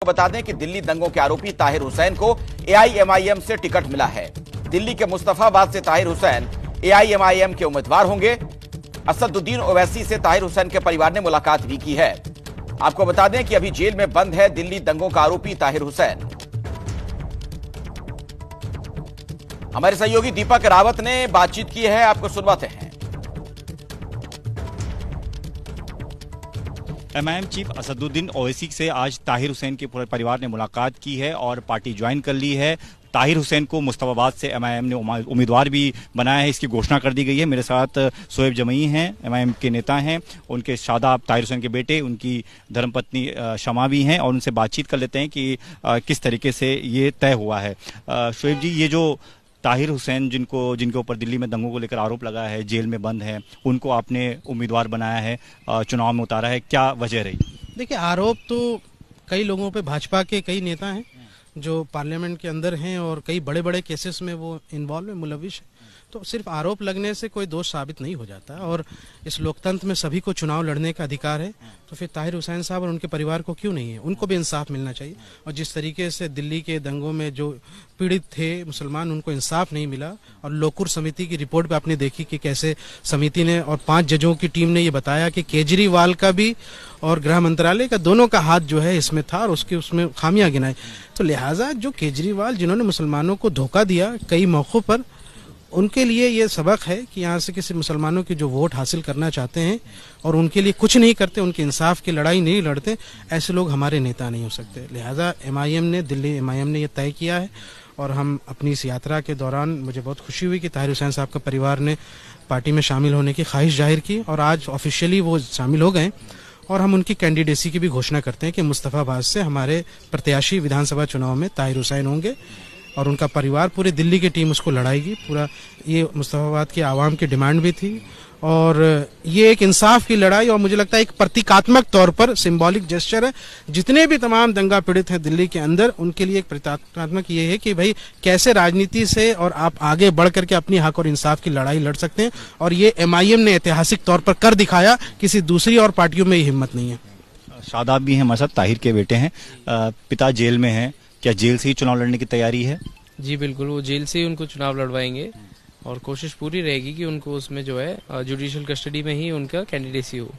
बता दें कि दिल्ली दंगों के आरोपी ताहिर हुसैन को एआईएमआईएम से टिकट मिला है। दिल्ली के मुस्तफाबाद से ताहिर हुसैन एआईएमआईएम के उम्मीदवार होंगे। असदुद्दीन ओवैसी से ताहिर हुसैन के परिवार ने मुलाकात भी की है। आपको बता दें कि अभी जेल में बंद है दिल्ली दंगों का आरोपी ताहिर हुसैन। हमारे सहयोगी दीपक रावत ने बातचीत की है, आपको सुनवाते हैं। एमआईएम चीफ असदुद्दीन ओवैसी से आज ताहिर हुसैन के पूरे परिवार ने मुलाकात की है और पार्टी ज्वाइन कर ली है। ताहिर हुसैन को मुस्तफाबाद से एमआईएम ने उम्मीदवार भी बनाया है, इसकी घोषणा कर दी गई है। मेरे साथ शोएब जमई हैं, एमआईएम के नेता हैं, उनके शादाब ताहिर हुसैन के बेटे, उनकी धर्मपत्नी शमा भी हैं और उनसे बातचीत कर लेते हैं कि किस तरीके से ये तय हुआ है। शोएब जी, ये जो ताहिर हुसैन जिनके ऊपर दिल्ली में दंगों को लेकर आरोप लगा है, जेल में बंद है, उनको आपने उम्मीदवार बनाया है, चुनाव में उतारा है, क्या वजह रही? देखिए, आरोप तो कई लोगों पे भाजपा के कई नेता हैं जो पार्लियामेंट के अंदर हैं और कई बड़े बड़े केसेस में वो इन्वॉल्व है, मुलविश है। तो सिर्फ आरोप लगने से कोई दोष साबित नहीं हो जाता और इस लोकतंत्र में सभी को चुनाव लड़ने का अधिकार है। तो फिर ताहिर हुसैन साहब और उनके परिवार को क्यों नहीं है? उनको भी इंसाफ मिलना चाहिए। और जिस तरीके से दिल्ली के दंगों में जो पीड़ित थे मुसलमान, उनको इंसाफ नहीं मिला। और लोकुर समिति की रिपोर्ट पे आपने देखी कि कैसे समिति ने और 5 जजों की टीम ने ये बताया कि केजरीवाल का भी और गृह मंत्रालय का दोनों का हाथ जो है इसमें था और उसमें खामियां गिनाई। तो लिहाजा जो केजरीवाल जिन्होंने मुसलमानों को धोखा दिया कई मौकों पर, उनके लिए ये सबक है कि यहाँ से किसी मुसलमानों की जो वोट हासिल करना चाहते हैं और उनके लिए कुछ नहीं करते, उनके इंसाफ की लड़ाई नहीं लड़ते, ऐसे लोग हमारे नेता नहीं हो सकते। लिहाजा दिल्ली एमआईएम ने ये तय किया है और हम अपनी इस यात्रा के दौरान मुझे बहुत खुशी हुई कि ताहिर हुसैन साहब का परिवार ने पार्टी में शामिल होने की ख्वाहिश जाहिर की और आज ऑफिशियली वो शामिल हो गए। और हम उनकी कैंडिडेसी की भी घोषणा करते हैं कि मुस्तफाबाद से हमारे प्रत्याशी विधानसभा चुनाव में ताहिर हुसैन होंगे और उनका परिवार, पूरी दिल्ली की टीम उसको लड़ाएगी। पूरा ये मुस्तफाबाद की आवाम की डिमांड भी थी और ये एक इंसाफ की लड़ाई और मुझे लगता है एक प्रतीकात्मक तौर पर सिंबॉलिक जेस्चर है। जितने भी तमाम दंगा पीड़ित हैं दिल्ली के अंदर, उनके लिए एक प्रतीकात्मक ये है कि भाई कैसे राजनीति से और आप आगे बढ़ करके अपनी हक और इंसाफ की लड़ाई लड़ सकते हैं। और ये एमआईएम ने ऐतिहासिक तौर पर कर दिखाया, किसी दूसरी और पार्टियों में ये हिम्मत नहीं है। शादाब भी हैं हमारे साथ, ताहिर के बेटे हैं, पिता जेल में हैं, क्या जेल से ही चुनाव लड़ने की तैयारी है? जी बिल्कुल, वो जेल से ही उनको चुनाव लड़वाएंगे और कोशिश पूरी रहेगी कि उनको उसमें जो है जुडिशियल कस्टडी में ही उनका कैंडिडेसी हो।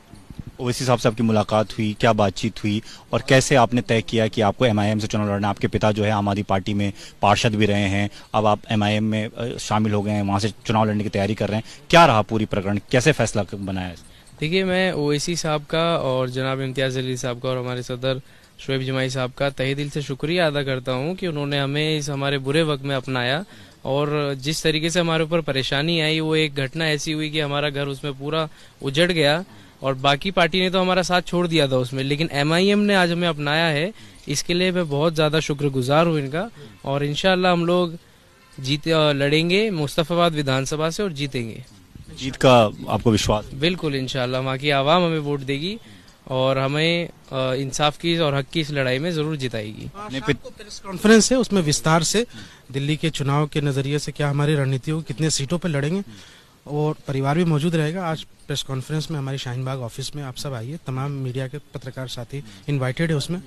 ओवैसी साहब से आपकी मुलाकात हुई, क्या बातचीत हुई और कैसे आपने तय किया कि आपको एमआईएम से चुनाव लड़ना? आपके पिता जो है आम आदमी पार्टी में पार्षद भी रहे हैं, अब आप एमआईएम में शामिल हो गए हैं, वहाँ से चुनाव लड़ने की तैयारी कर रहे हैं, क्या रहा पूरी प्रकरण, कैसे फैसला बनाया? देखिए, मैं ओवैसी साहब का और जनाब इम्तियाज अली साहब का और हमारे सदर शोएब जमाई साहब का तहे दिल से शुक्रिया अदा करता हूं कि उन्होंने हमें इस हमारे बुरे वक्त में अपनाया। और जिस तरीके से हमारे ऊपर परेशानी आई, वो एक घटना ऐसी हुई कि हमारा घर उसमें पूरा उजड़ गया और बाकी पार्टी ने तो हमारा साथ छोड़ दिया था उसमें, लेकिन एमआईएम ने आज हमें अपनाया है। इसके लिए मैं बहुत ज्यादा शुक्रगुजार हूँ इनका और इंशाल्लाह हम लोग लड़ेंगे मुस्तफाबाद विधानसभा से और जीतेंगे। जीत का आपको विश्वास? बिल्कुल, इंशाल्लाह वहाँ की आवाम हमें वोट देगी और हमें इंसाफ की और हक की इस लड़ाई में जरूर जिताएगी। प्रेस कॉन्फ्रेंस है, उसमें विस्तार से दिल्ली के चुनाव के नजरिए से क्या हमारी रणनीति हो, कितने सीटों पर लड़ेंगे, और परिवार भी मौजूद रहेगा। आज प्रेस कॉन्फ्रेंस में हमारी शाहीन बाग ऑफिस में आप सब आइए, तमाम मीडिया के पत्रकार साथी इनवाइटेड है उसमें।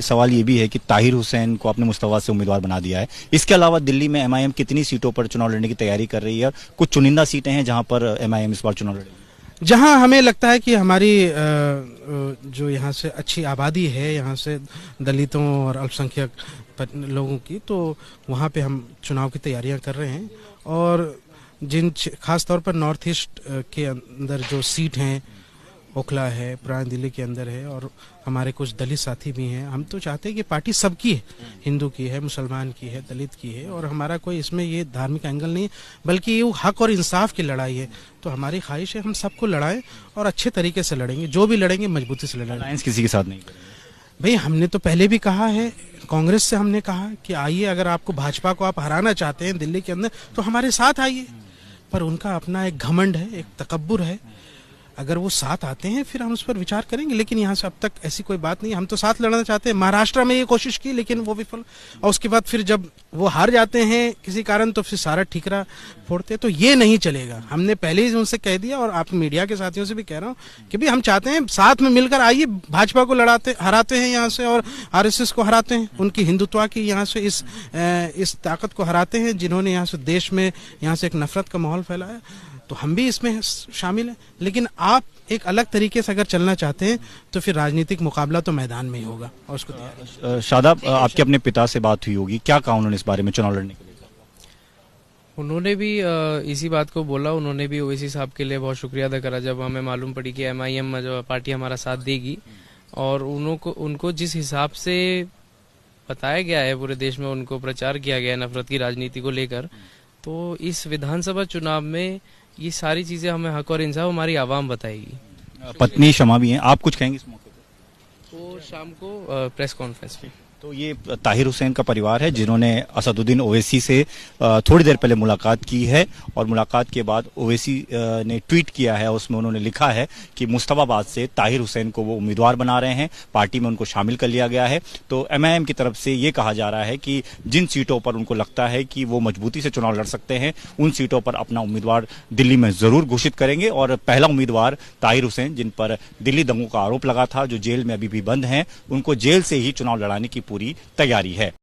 सवाल ये भी है कि ताहिर हुसैन को आपने मुस्तफाबाद से उम्मीदवार बना दिया है, इसके अलावा दिल्ली में एमआईएम कितनी सीटों पर चुनाव लड़ने की तैयारी कर रही है? कुछ चुनिंदा सीटें हैं जहां पर एमआईएम इस बार चुनाव लड़ेगी, जहां हमें लगता है कि हमारी जो यहाँ से अच्छी आबादी है, यहाँ से दलितों और अल्पसंख्यक लोगों की, तो वहाँ पे हम चुनाव की तैयारियां कर रहे हैं। और खास तौर पर नॉर्थ ईस्ट के अंदर जो सीट हैं, ओखला है, पुरानी दिल्ली के अंदर है और हमारे कुछ दलित साथी भी हैं। हम तो चाहते हैं कि पार्टी सबकी है, हिंदू की है, मुसलमान की है, दलित की है, और हमारा कोई इसमें ये धार्मिक एंगल नहीं है, बल्कि ये हक और इंसाफ की लड़ाई है। तो हमारी ख्वाहिश है हम सबको लड़ाएं और अच्छे तरीके से लड़ेंगे, जो भी लड़ेंगे मजबूती से लड़ेंगे। अलायंस किसी के साथ नहीं? भाई, हमने तो पहले भी कहा है, कांग्रेस से हमने कहा कि आइए, अगर आपको भाजपा को आप हराना चाहते हैं दिल्ली के अंदर तो हमारे साथ आइए। पर उनका अपना एक घमंड है, एक तकब्बुर है। अगर वो साथ आते हैं फिर हम उस पर विचार करेंगे, लेकिन यहाँ से अब तक ऐसी कोई बात नहीं। हम तो साथ लड़ना चाहते हैं। महाराष्ट्र में ये कोशिश की लेकिन वो विफल, और उसके बाद फिर जब वो हार जाते हैं किसी कारण तो फिर सारा ठीकरा फोड़ते हैं। तो ये नहीं चलेगा। हमने पहले ही उनसे कह दिया और आप मीडिया के साथियों से भी कह रहा हूँ कि भाई हम चाहते हैं साथ में मिलकर आइए, भाजपा को हराते हैं यहाँ से और आरएसएस को हराते हैं, उनकी हिंदुत्व की यहाँ से इस ताकत को हराते हैं जिन्होंने यहाँ से देश में यहाँ से एक नफरत का माहौल फैलाया। तो हम भी इसमें शामिल हैं, लेकिन आप एक अलग तरीके से अगर चलना चाहते हैं तो फिर राजनीतिक मुकाबला तो मैदान में ही होगा और उसको तैयार। शादाब, आपके अपने पिता से बात हुई होगी, क्या कहा उन्होंने इस बारे में चुनाव लड़ने के लिए? उन्होंने भी इसी बात को बोला। उन्होंने भी ओवैसी साहब के लिए बहुत शुक्रिया अदा करा जब हमें मालूम पड़ी कि MIM जो पार्टी हमारा साथ देगी, और उनको जिस हिसाब से बताया गया है पूरे देश में, उनको प्रचार किया गया है नफरत की राजनीति को लेकर, तो इस विधानसभा चुनाव में ये सारी चीजें हमें हक और इंसाफ हमारी आवाम बताएगी। पत्नी क्षमा भी हैं, आप कुछ कहेंगे इस मौके पर? वो शाम को प्रेस कॉन्फ्रेंस में। तो ये ताहिर हुसैन का परिवार है जिन्होंने असदुद्दीन ओवैसी से थोड़ी देर पहले मुलाकात की है, और मुलाकात के बाद ओवैसी ने ट्वीट किया है, उसमें उन्होंने लिखा है कि मुस्तफाबाद से ताहिर हुसैन को वो उम्मीदवार बना रहे हैं, पार्टी में उनको शामिल कर लिया गया है। तो MIM की तरफ से ये कहा जा रहा है कि जिन सीटों पर उनको लगता है कि वो मजबूती से चुनाव लड़ सकते हैं, उन सीटों पर अपना उम्मीदवार दिल्ली में जरूर घोषित करेंगे। और पहला उम्मीदवार ताहिर हुसैन, जिन पर दिल्ली दंगों का आरोप लगा था, जो जेल में अभी भी बंद हैं, उनको जेल से ही चुनाव लड़ाने की पूरी तैयारी है।